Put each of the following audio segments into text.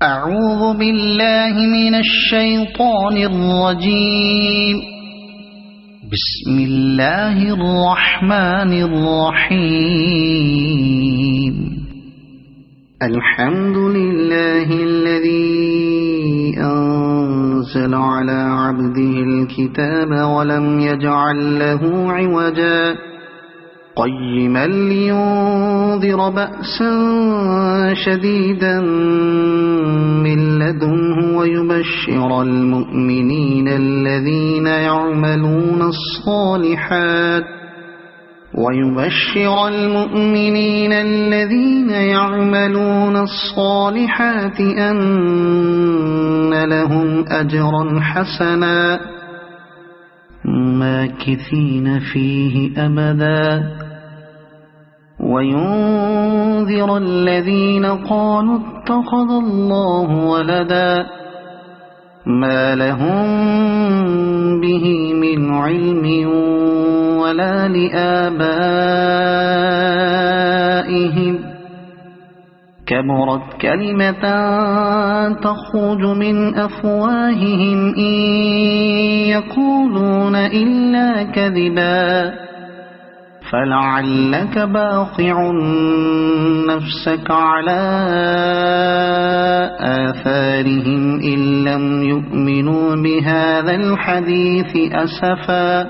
أعوذ بالله من الشيطان الرجيم. بسم الله الرحمن الرحيم. الحمد لله الذي أنزل على عبده الكتاب ولم يجعل له عوجا قيما لينذر بأسا شديدا من لدنه ويبشر المؤمنين الذين يعملون الصالحات أن لهم أجرا حسنا ماكثين فيه أبدا وينذر الذين قالوا اتخذ الله ولدا ما لهم به من علم ولا لآبائهم كبرت كلمة تخرج من أفواههم إن يقولون إلا كذبا فلعلك باخع نفسك على آثارهم إن لم يؤمنوا بهذا الحديث أسفا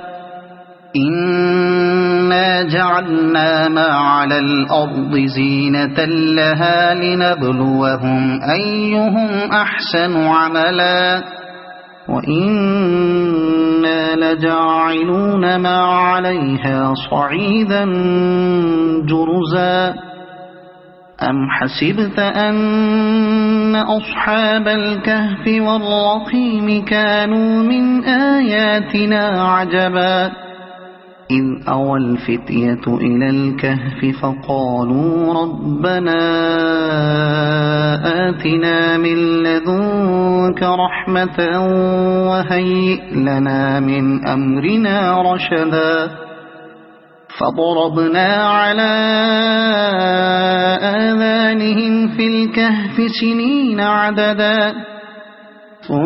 إنا جعلنا ما على الأرض زينة لها لنبلوهم أيهم أحسن عملا وإنا لجاعلون ما عليها صعيدا جرزا أم حسبت أن أصحاب الكهف والرقيم كانوا من آياتنا عجبا إذ أوى الفتية إلى الكهف فقالوا ربنا آتنا من لدنك رحمة وهيئ لنا من أمرنا رشدا فضربنا على آذانهم في الكهف سنين عددا ثم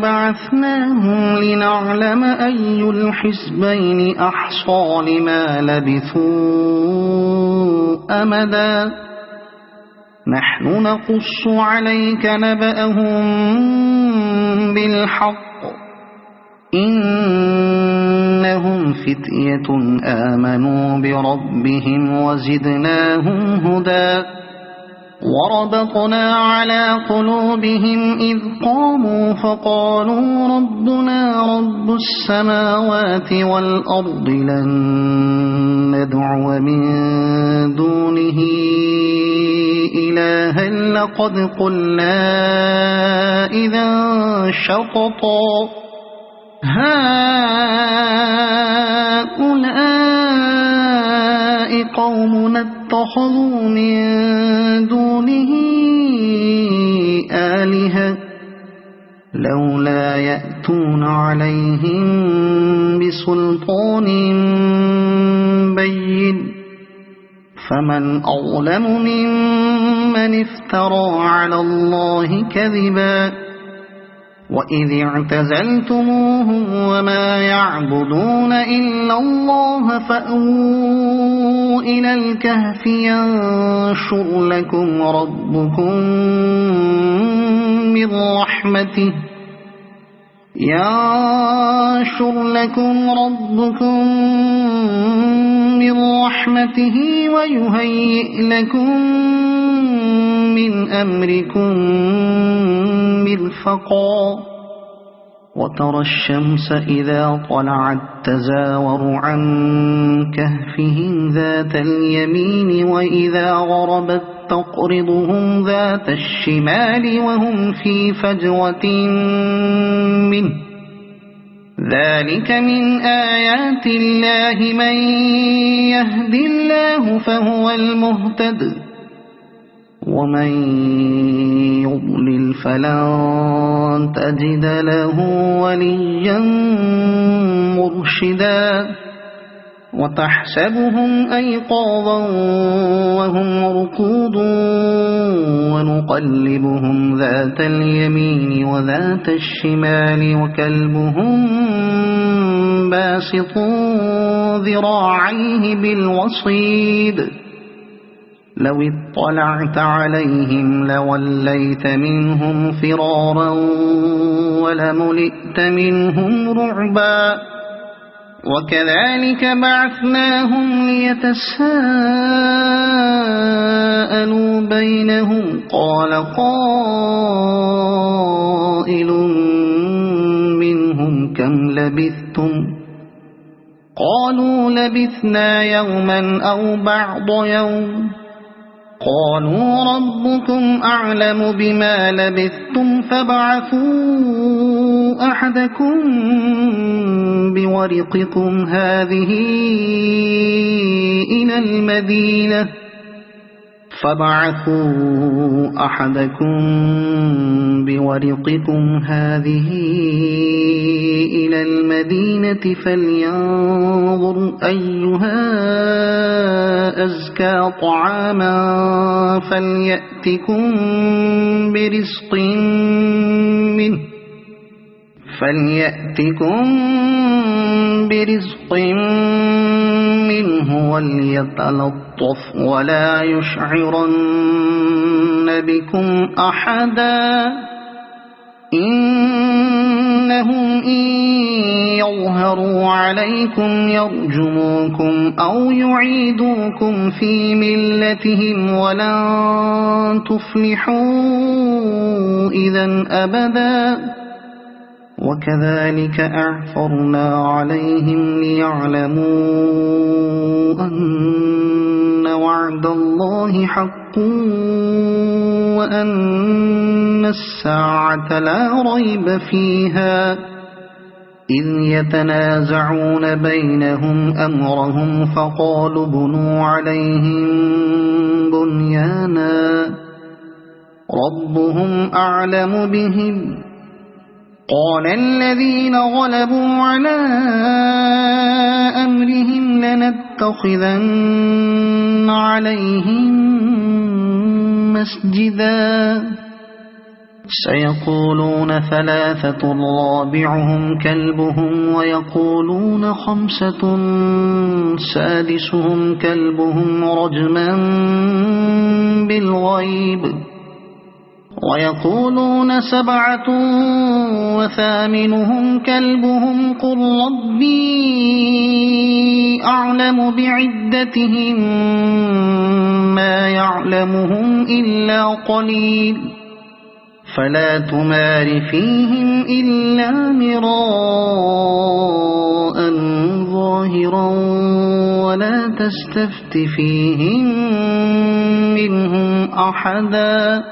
بعثناهم لنعلم أي الحزبين أحصى لما لبثوا أمدا نحن نقص عليك نبأهم بالحق إنهم فتية آمنوا بربهم وزدناهم هدى وربطنا على قلوبهم إذ قاموا فقالوا ربنا رب السماوات والأرض لن ندعو من دونه إلها لقد قلنا إذا شططا هؤلاء قومنا اتخذوا من دونه آلهة لولا يأتون عليهم بسلطان بين فمن أظلم ممن افترى على الله كذبا وإذ اعتزلتموهم وما يعبدون إلا الله فأووا إلى الكهف ينشر لكم ربكم من رحمته ويهيئ لكم من أمركم مرفقا وترى الشمس إذا طلعت تزاور عن كهفهم ذات اليمين وإذا غربت تقرضهم ذات الشمال وهم في فجوة منه ذلك من آيات الله من يهد الله فهو المهتد ومن يضلل فلن تجد له وليا مرشدا وتحسبهم أيقاظا وهم رقود ونقلبهم ذات اليمين وذات الشمال وكلبهم باسط ذراعيه بالوصيد لو اطلعت عليهم لوليت منهم فرارا ولملئت منهم رعبا وكذلك بعثناهم ليتساءلوا بينهم قال قائل منهم كم لبثتم قالوا لبثنا يوما أو بعض يوم قالوا ربكم أعلم بما لبثتم فابعثوا أحدكم بورقكم هذه إلى المدينة فلينظر أيها أزكى طعاما فليأتكم برزق منه وليتلطف ولا يشعرن بكم أحدا إنهم إن يظهروا عليكم يرجموكم أو يعيدوكم في ملتهم ولن تفلحوا إذا أبدا وكذلك أعثرنا عليهم ليعلموا أن وعد الله حق وأن الساعة لا ريب فيها إذ يتنازعون بينهم أمرهم فقالوا بنوا عليهم بنيانا ربهم أعلم بهم قال الذين غلبوا على أمرهم لنتخذن عليهم مسجدا سيقولون ثلاثة رابعهم كلبهم ويقولون خمسة سادسهم كلبهم رجما بالغيب ويقولون سبعة وثامنهم كلبهم قل ربي أعلم بعدتهم ما يعلمهم إلا قليل فلا تمار فيهم إلا مراء ظاهرا ولا تستفت فيهم منهم أحدا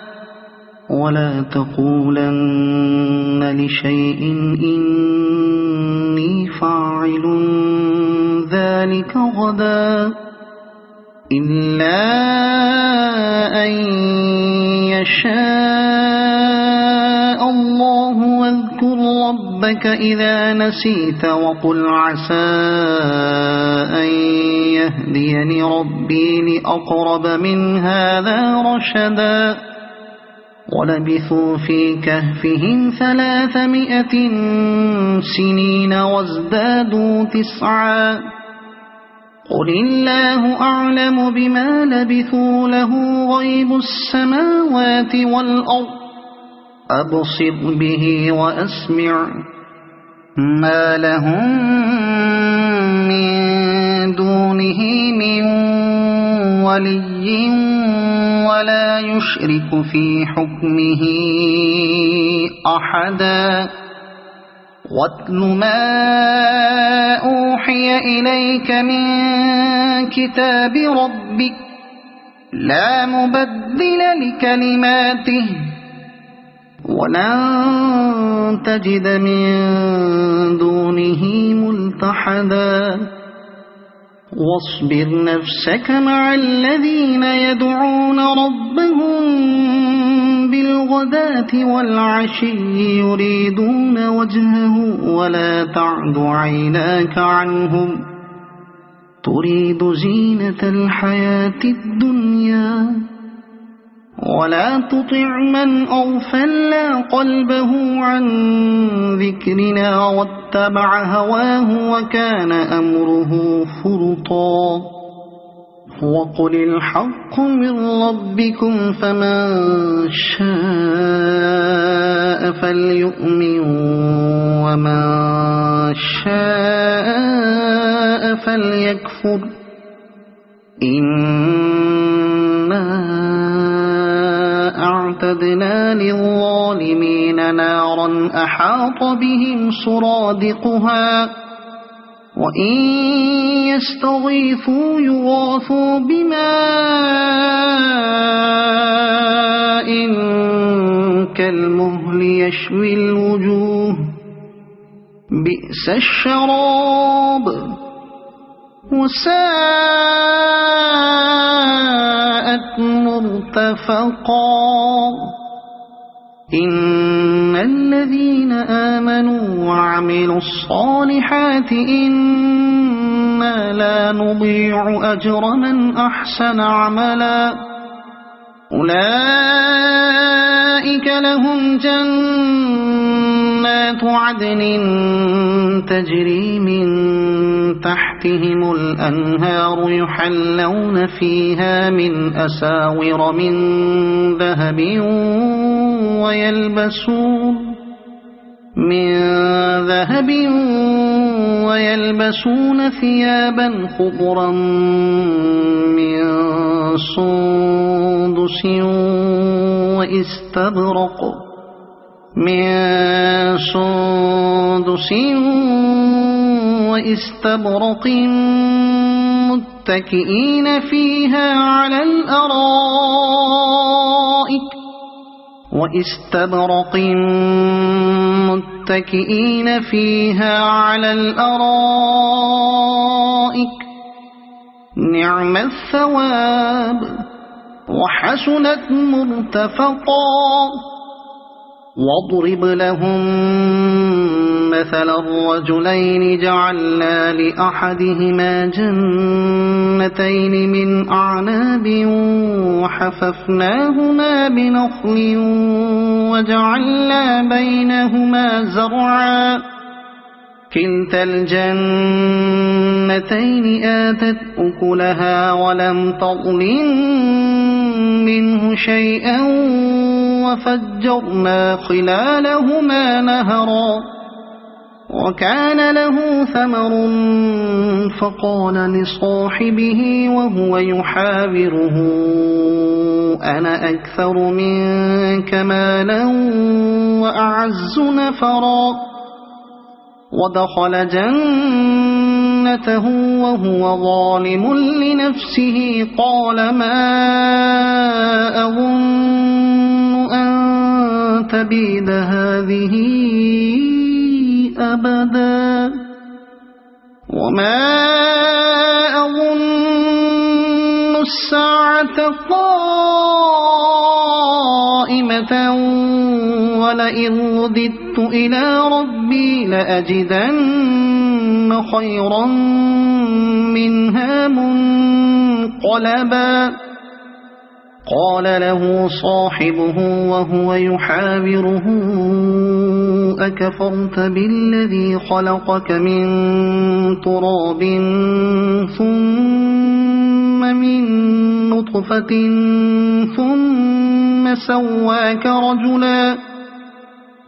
ولا تقولن لشيء إني فاعل ذلك غدا إلا أن يشاء الله واذكر ربك إذا نسيت وقل عسى أن يهديني ربي لأقرب من هذا رشدا ولبثوا في كهفهم 300 سنين وازدادوا 9 قل الله أعلم بما لبثوا له غيب السماوات والأرض أبصر به وأسمع ما لهم من دونه من ولي ولا يشرك في حكمه أحدا واتل ما أوحي إليك من كتاب ربك لا مبدل لكلماته ولن تجد من دونه ملتحدا واصبر نفسك مع الذين يدعون ربهم بالغداة والعشي يريدون وجهه ولا تعد عيناك عنهم تريد زينة الحياة الدنيا ولا تطع من أغفلنا قلبه عن ذكرنا واتبع هواه وكان أمره فرطا وقل الحق من ربكم فمن شاء فليؤمن ومن شاء فليكفر إنا أعتدنا للظالمين نارا أحاط بهم سرادقها وإن يستغيثوا يغاثوا بماء كالمهل يشوي الوجوه بئس الشراب وساءت مرتفقا إن الذين آمنوا وعملوا الصالحات إنا لا نضيع أجر من أحسن عملا أولئك لهم جنات عدن تجري من تحتهم الأنهار يحلون فيها من أساور من ذهب ويلبسون ثيابا خضرا من سندس واستبرق متكئين فيها على الأرائك نعم الثواب وحسنت مرتفقا واضرب لهم مثل الرجلين جعلنا لأحدهما جنتين من أعناب وحففناهما بنخل وجعلنا بينهما زرعا كلتا الجنتين آتت أكلها ولم تظلم منه شيئا وفجرنا خلالهما نهرا وكان له ثمر فقال لصاحبه وهو يحاوره أنا أكثر منك مالا وأعز نفرا ودخل جنته وهو ظالم لنفسه قال ما أظن أن تبيد هذه أبدا وما أظن الساعة قائمة ولئن رددت إلى ربي لأجدن خيرا منها منقلبا قال له صاحبه وهو يحاوره أكفرت بالذي خلقك من تراب ثم من نطفة ثم سواك رجلا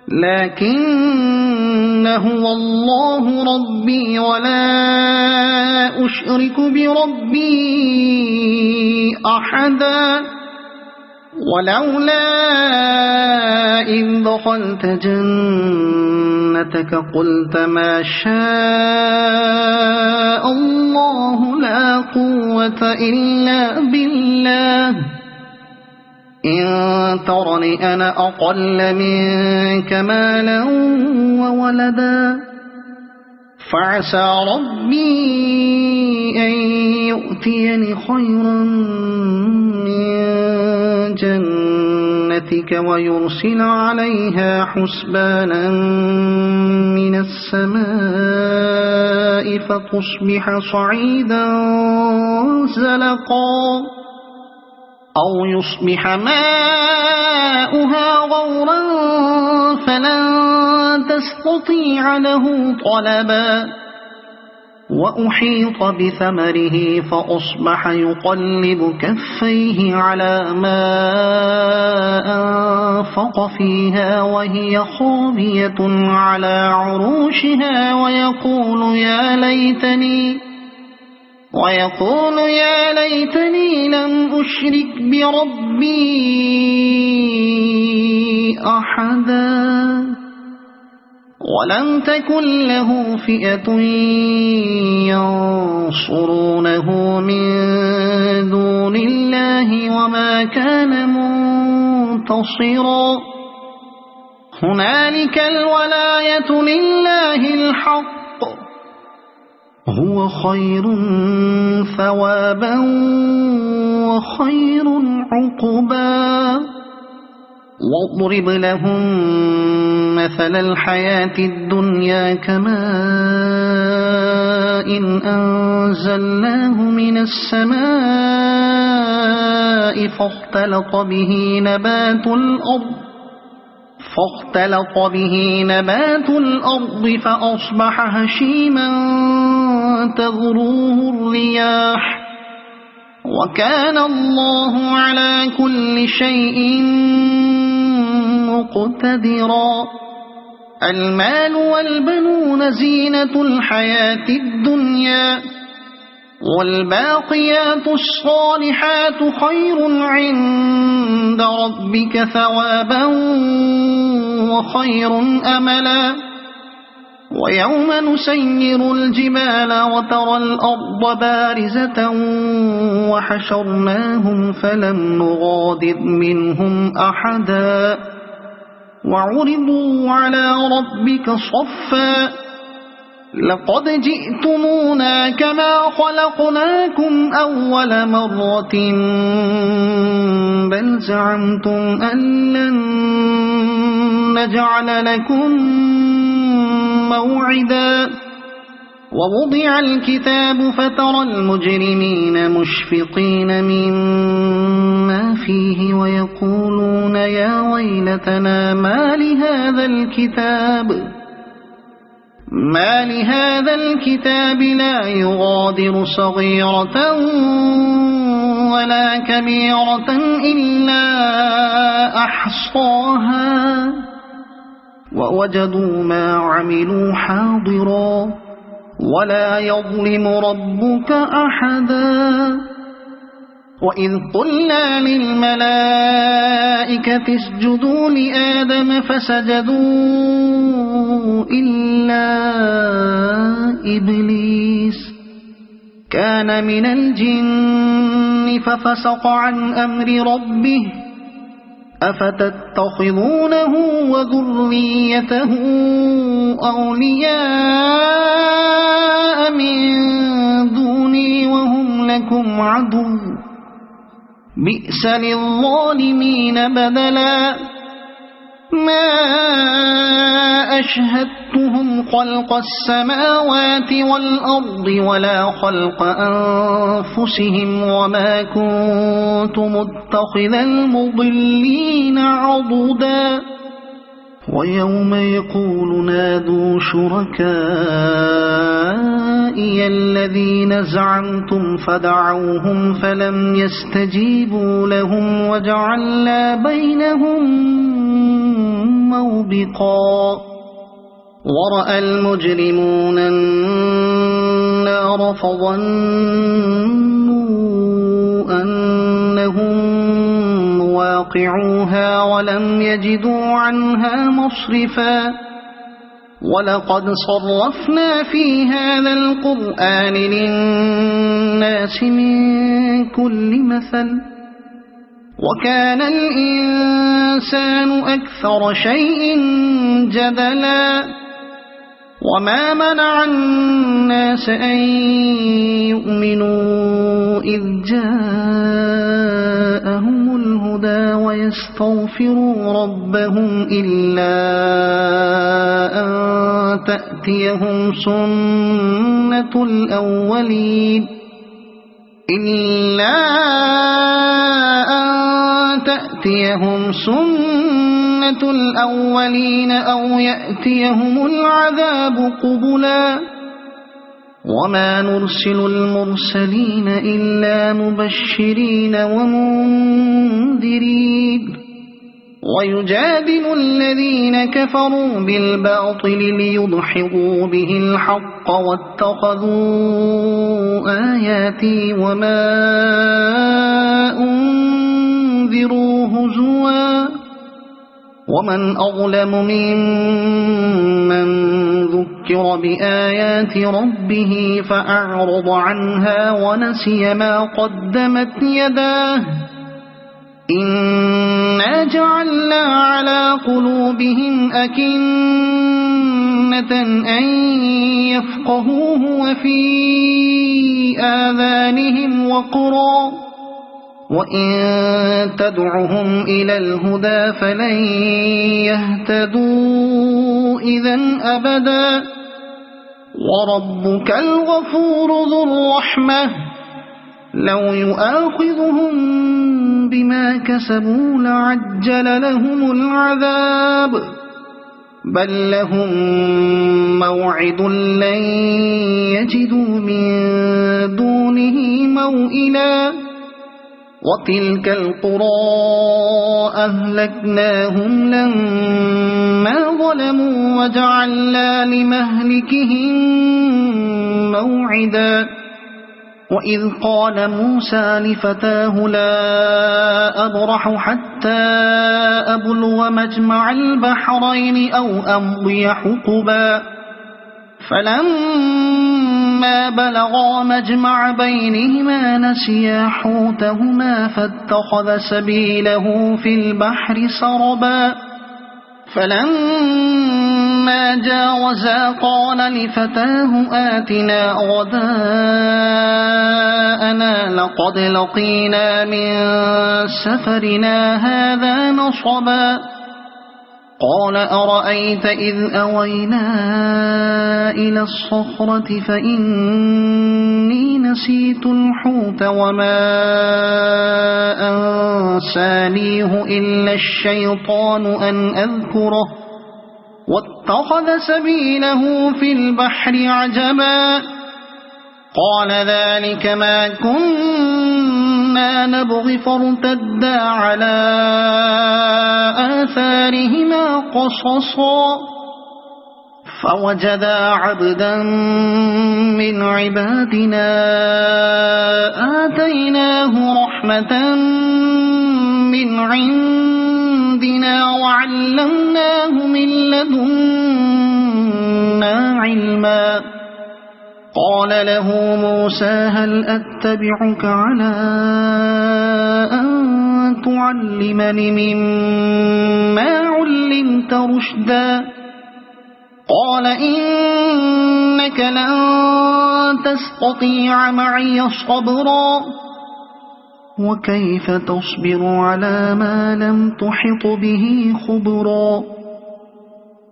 لكن هو الله ربي ولا أشرك بربي أحدا ولولا إذ دخلت جنتك قلت ما شاء الله لا قوة إلا بالله إن ترني أنا أقل منك مالا وولدا فعسى ربي أن يؤتيني خيرا من جنتك جنتك ويرسل عليها حسبانا من السماء فتصبح صعيدا زلقا أو يصبح ماؤها غورا فلن تستطيع له طلبا وأحيط بثمره فأصبح يقلب كفيه على ما أنفق فيها وهي خاوية على عروشها ويقول يا ليتني لم أشرك بربي أحدا ولم تكن له فئة ينصرونه من دون الله وما كان منتصرا هنالك الولاية لله الحق هو خير ثوابا وخير عقبا واضرب لهم مثل الحياة الدنيا كماء أنزلناه من السماء فاختلط به نبات الأرض فأصبح هشيما تذروه الرياح وكان الله على كل شيء مقتدرا المال والبنون زينة الحياة الدنيا والباقيات الصالحات خير عند ربك ثوابا وخير أملا ويوم نسير الجبال وترى الأرض بارزة وحشرناهم فلم نغادر منهم أحدا وعرضوا على ربك صفا لقد جئتمونا كما خلقناكم أول مرة بل زعمتم أن لن نجعل لكم موعدا ووضع الكتاب فترى المجرمين مشفقين مما فيه ويقولون يا ويلتنا ما لهذا الكتاب لا يغادر صغيرة ولا كبيرة إلا أحصاها ووجدوا ما عملوا حاضرا ولا يظلم ربك أحدا وإذ قلنا للملائكة اسجدوا لآدم فسجدوا إلا إبليس كان من الجن ففسق عن أمر ربه أفتتخذونه وذريته أولياء من دوني وهم لكم عدو بئس للظالمين بدلا ما أشهدتهم خلق السماوات والأرض ولا خلق أنفسهم وما كنت متخذ المضلين عضدا ويوم يقول نادوا شركائي الذين زعمتم فدعوهم فلم يستجيبوا لهم وجعلنا بينهم موبقا ورأى المجرمون النار فظنوا أنهم مواقعوها ولم يجدوا عنها مصرفا ولقد صرفنا في هذا القرآن للناس من كل مثل وكان الإنسان أكثر شيء جدلا وما منع الناس أن يؤمنوا إذ جاءهم الهدى الهدى ويستغفروا ربهم إلا أن تأتيهم سنة الأولين أو يأتيهم العذاب قبلا وما نرسل المرسلين إلا مبشرين ومنذرين ويجادل الذين كفروا بالباطل ليدحضوا به الحق واتخذوا آياتي وما أنذروا هزوا ومن أظلم ممن ذكر بآيات ربه فأعرض عنها ونسي ما قدمت يداه إنا جعلنا على قلوبهم أكنة أن يفقهوه وفي آذانهم وقرا وإن تدعهم إلى الهدى فلن يهتدوا إذا أبدا وربك الغفور ذو الرحمة لو يؤاخذهم بما كسبوا لعجل لهم العذاب بل لهم موعد لن يجدوا من دونه موئلا وتلك القرى أهلكناهم لما ظلموا وجعلنا لمهلكهم موعدا وإذ قال موسى لفتاه لا أبرح حتى أبلغ مجمع البحرين أو أمضي حقبا فلما بلغا مجمع بينهما نسيا حوتهما فاتخذ سبيله في البحر سربا فلما جاوزا قال لفتاه آتنا غداءنا لقد لقينا من سفرنا هذا نصبا قال أرأيت إذ أوينا إلى الصخرة فإني نسيت الحوت وما أنسانيه إلا الشيطان أن أذكره واتخذ سبيله في البحر عجبا قال ذلك ما كنا نبغي فارتدا على آثارهما قصصا فوجدا عبدا من عبادنا آتيناه رحمة من عندنا وعلمناه من لدنا علما قال له موسى هل أتبعك على أن تعلمني مما علمت رشدا قال إنك لن تستطيع معي صبرا وكيف تصبر على ما لم تحط به خبرا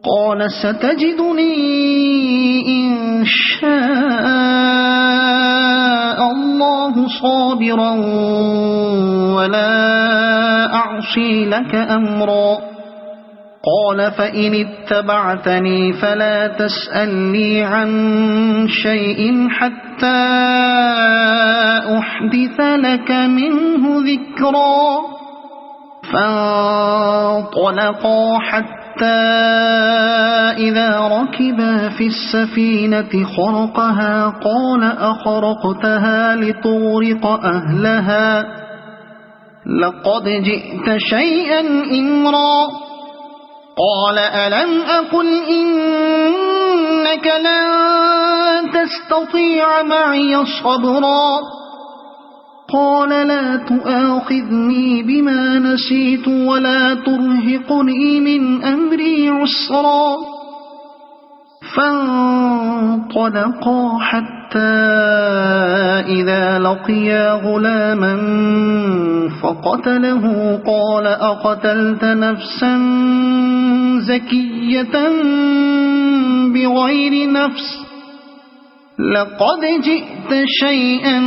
قال ستجدني إن شاء الله صابرا ولا أعصي لك أمرا قال فإن اتبعتني فلا تسألني عن شيء حتى أحدث لك منه ذكرا فانطلقا حتى إذا ركبا في السفينة خرقها قال أخرقتها لتغرق أهلها لقد جئت شيئا إمرا قال ألم أقل إنك لن تستطيع معي صبرا قال لا تؤاخذني بما نسيت ولا ترهقني من أمري عسرا فانطلقا حتى إذا لقيا غلاما فقتله قال أقتلت نفسا زكية بغير نفس لقد جئت شيئا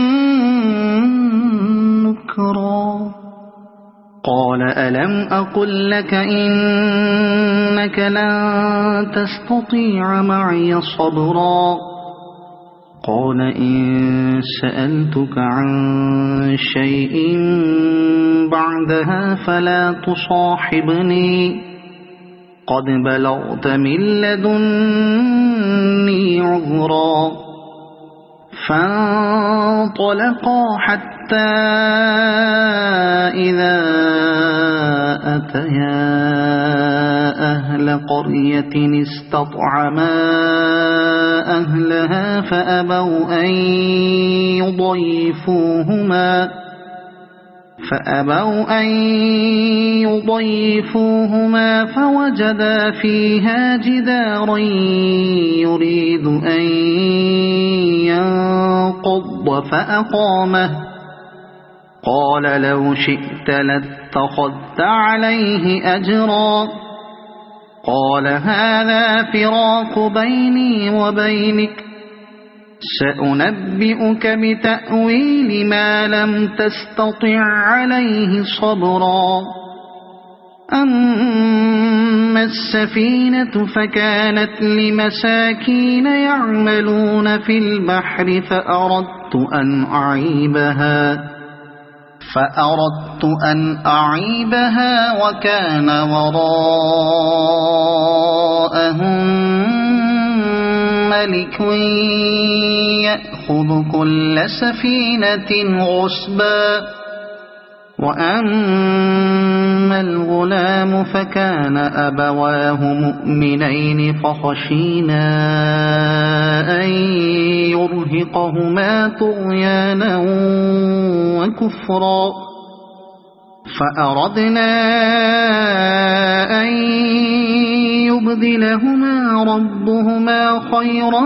نكرا قال ألم أقل لك إنك لن تستطيع معي صبرا قال إن سألتك عن شيء بعدها فلا تصاحبني قد بلغت من لدني عذرا فانطلقا حتى إذا أتيا أهل قرية استطعما أهلها فأبوا أن يضيفوهما فوجدا فيها جدارا يريد أن ينقض فأقامه قال لو شئت لاتخذت عليه أجرا قال هذا فراق بيني وبينك سأنبئك بتأويل ما لم تستطع عليه صبرا أما السفينة فكانت لمساكين يعملون في البحر فأردت أن أعيبها وكان وراءهم ملك يأخذ كل سفينة غصبا وأما الغلام فكان أبواه مؤمنين فخشينا أن يرهقهما طغيانا وكفرا فأردنا أن يبدلهما ربهما خيرا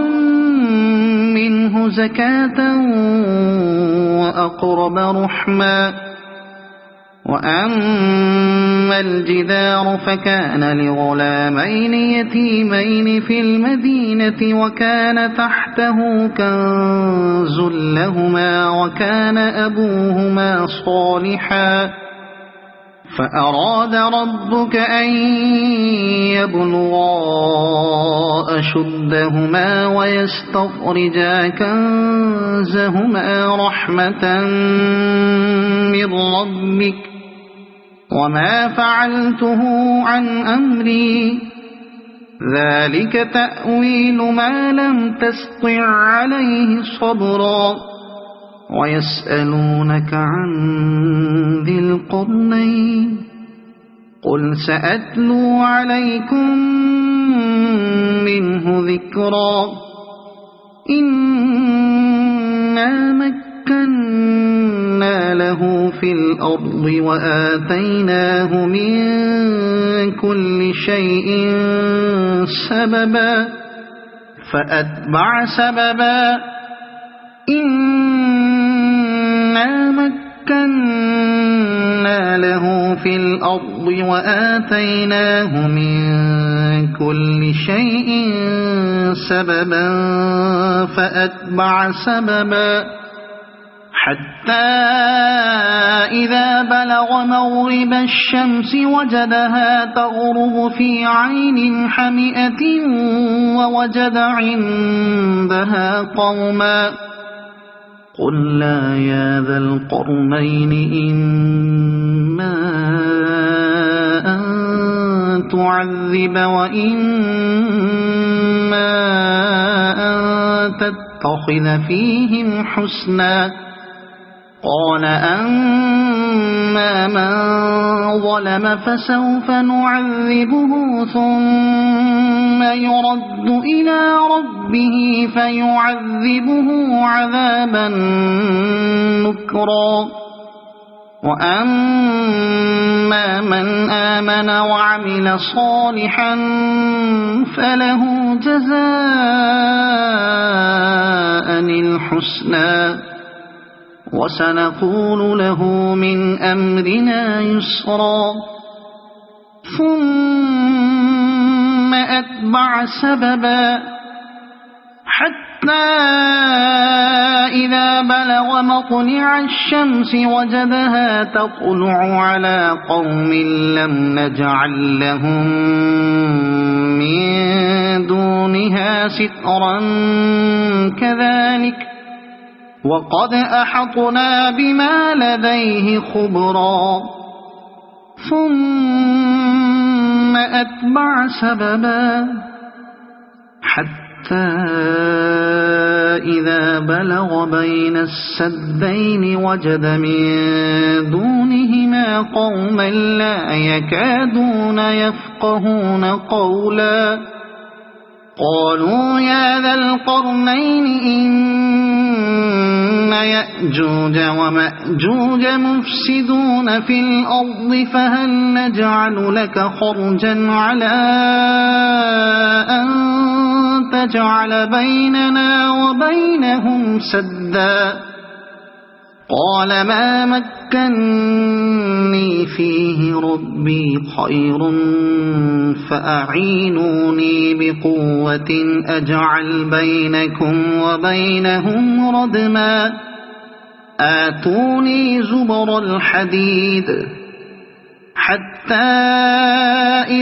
منه زكاة وأقرب رحما وأما الجدار فكان لغلامين يتيمين في المدينة وكان تحته كنز لهما وكان أبوهما صالحا فأراد ربك أن يبلغا أشدهما ويستخرجا كنزهما رحمة من ربك وما فعلته عن أمري ذلك تأويل ما لم تسطع عليه صبرا ويسألونك عن ذي القرنين قل سأتلو عليكم منه ذكرا إنا مكنا له في الأرض وآتيناه من كل شيء سببا فأتبع سببا إنا مكنا له في الأرض وآتيناه من كل شيء سببا فأتبع سببا حتى إذا بلغ مغرب الشمس وجدها تغرب في عين حمئة ووجد عندها قوما قلنا يا ذا القرنين إما أن تعذب وإما أن تتخذ فيهم حسنا قال أما من ظلم فسوف نعذبه ثم يرد إلى ربه فيعذبه عذابا نكرا وأما من آمن وعمل صالحا فله جزاء الحسنى وسنقول له من أمرنا يسرا ثم أتبع سببا حتى إذا بلغ مطلع الشمس وجدها تطلع على قوم لم نجعل لهم من دونها سترا كذلك وقد أحطنا بما لديه خبرا ثم أتبع سببا حتى إذا بلغ بين السدين وجد من دونهما قوما لا يكادون يفقهون قولا قالوا يا ذا القرنين إن يأجوج ومأجوج مفسدون في الأرض فهل نجعل لك خرجا على أن تجعل بيننا وبينهم سدا قال ما مكني فيه ربي خير فأعينوني بقوة أجعل بينكم وبينهم ردما آتوني زبر الحديد حتى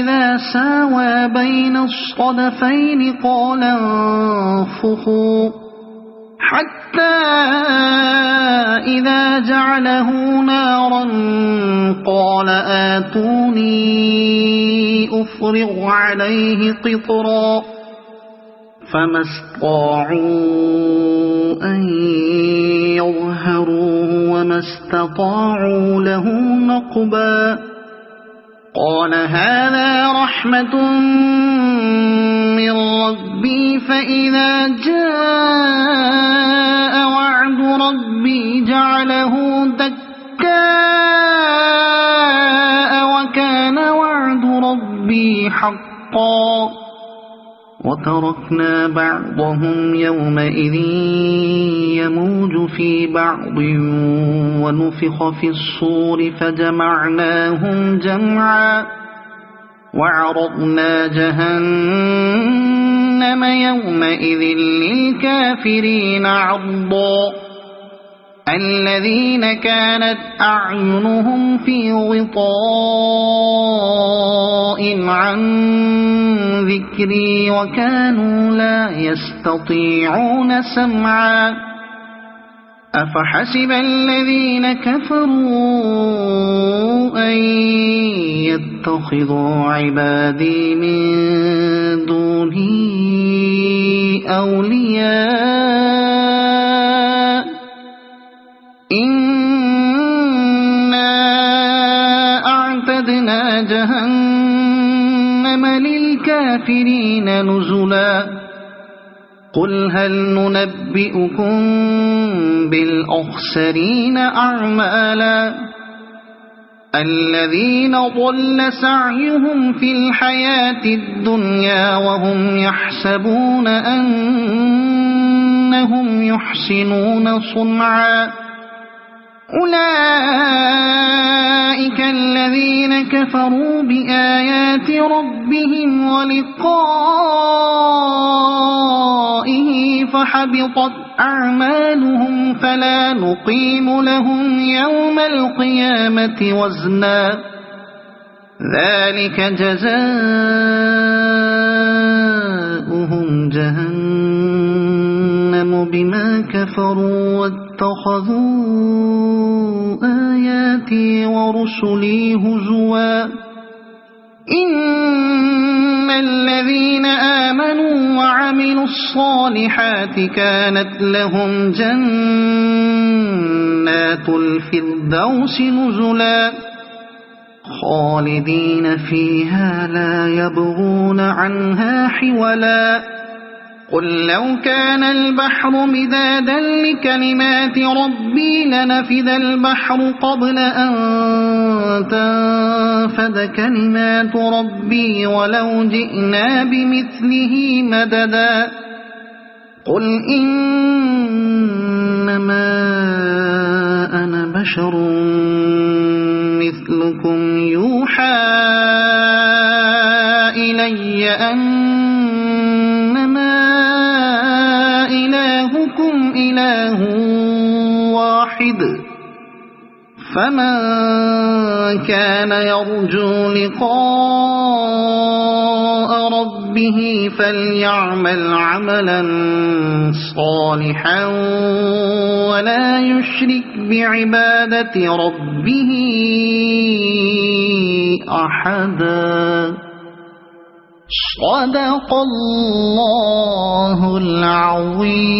إذا ساوى بين الصدفين قال انفخوا حتى إذا جعله نارا قال آتوني أفرغ عليه قطرا فما استطاعوا أن يظهروه وما استطاعوا له نقبا قال هذا رحمة من ربي فإذا جاء وعد ربي جعله دكاء وكان وعد ربي حقا وتركنا بعضهم يومئذ يموج في بعض ونفخ في الصور فجمعناهم جمعا وعرضنا جهنم يومئذ للكافرين عرضا الذين كانت أعينهم في غطاء عن ذكري وكانوا لا يستطيعون سمعا أفحسب الذين كفروا أن يتخذوا عبادي من دوني أولياء إنا أعتدنا جهنم للكافرين نزلا قل هل ننبئكم بالأخسرين أعمالا الذين ضل سعيهم في الحياة الدنيا وهم يحسبون أنهم يحسنون صنعا أولئك الذين كفروا بآيات ربهم ولقائه فحبطت أعمالهم فلا نقيم لهم يوم القيامة وزنا ذلك جزاؤهم جهنم بما كفروا واتخذوا آياتي ورسلي هزوا إن الذين آمنوا وعملوا الصالحات كانت لهم جنات الفردوس نزلا خالدين فيها لا يبغون عنها حولا قل لو كان البحر مدادا لكلمات ربي لنفذ البحر قبل أن تنفد كلمات ربي ولو جئنا بمثله مددا قل إنما أنا بشر مثلكم يوحى إلي أنما إلهكم إله واحد فمن كان يرجو لقاء ربه فليعمل عملا صالحا ولا يشرك بعبادة ربه أحدا. صدق الله العظيم.